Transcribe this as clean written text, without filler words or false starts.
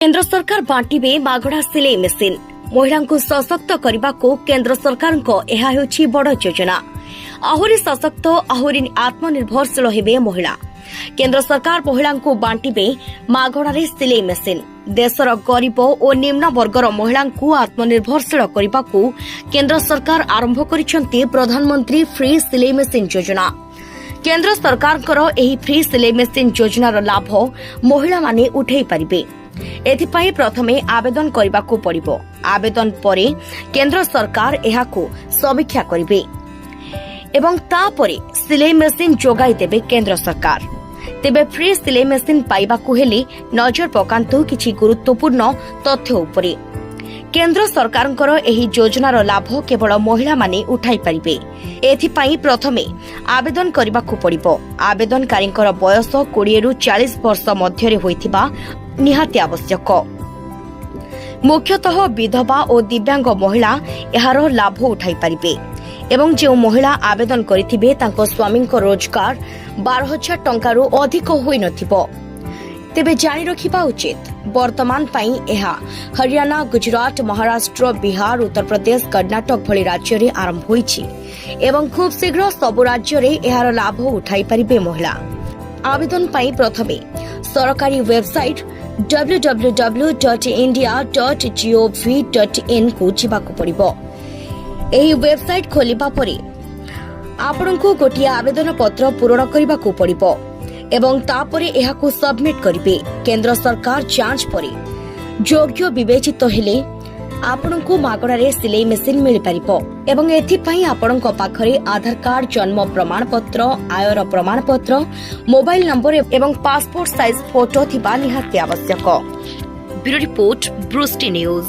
केंद्र सरकार बांटिबे मागड़ा सिलाई मेसिन महिला को सशक्त करने को केंद्र सरकार बड़ योजना आहुरी सशक्त आहुरी आत्मनिर्भरशील हेबे महिला। केंद्र सरकार महिला को बांटिबे मागणारे सिलाई मेसिन देशर गरीब और निम्न वर्गर महिला को आत्मनिर्भरशील करने को केंद्र सरकार आरंभ करिसेंती प्रधानमंत्री फ्री सिलाई मेसिन योजना। केंद्र सरकार फ्री सिलाई मेसिन योजनार लाभ महिला माने उठाई पारिबे। एथिपाई प्रथमे आवेदन करने को पड़िबो। आवेदन परे केंद्र सरकार एहाकू समीक्षा करिबे एवं तापरे सिलाई मेसिन जोगाई देबे केंद्र सरकार। तेबे फ्री सिलाई मेसिन पाइबाकू हेले नजर पकांतु किछि गुरुत्वपूर्ण तथ्य उपरे। केंद्र सरकारଙ୍କର ଏହି योजनार लाभ केवल महिला माने उठाई पारिबे। एथिपाई प्रथमे आवेदन करबाकू पड़िबो। आवेदनकारीଙ୍କର बयस 20 रु 40 वर्ष मध्यरे होइथिबा निहाती आवश्यक। मुख्यतः विधवा और दिव्यांग महिला एहार लाभ उठाई पारिबे एवं जो महिला आवेदन करिथिबे तांको स्वामीको रोजगार 12,000 टंकारु अधिक होई नथिबो। तेबे जानि रखिबा उचित वर्तमान पाई एहा हरियाणा, गुजरात, महाराष्ट्र, बिहार, उत्तर प्रदेश, कर्नाटक भली राज्य रे आरंभ होईछि एवं खूब शीघ्र सबु राज्य रे एहार लाभ उठाई पारिबे महिला। आवेदन पाई प्रथमे सरकारी वेबसाइट www.india.gov.in को जिबाकू पड़िबो। एही वेबसाइट खोलिबा परे आपनकू गोटिया आवेदन पत्र पूरण करिबाकू पड़िबो एवं तापरे एहाकू सबमिट करिबे। केंद्र सरकार जांच परे योग्य विवेचित हेले आपनकू मागणारे सिलाई मेसिन मिल पारिबो एवं एथिपाई आपनक पाखरे आधार कार्ड, जन्म प्रमाण पत्र, आयर प्रमाण पत्र, मोबाइल नंबर एवं पासपोर्ट साइज फोटो थिबा निहाती आवश्यक। ब्यूरो रिपोर्ट, ब्रूस्टी न्यूज।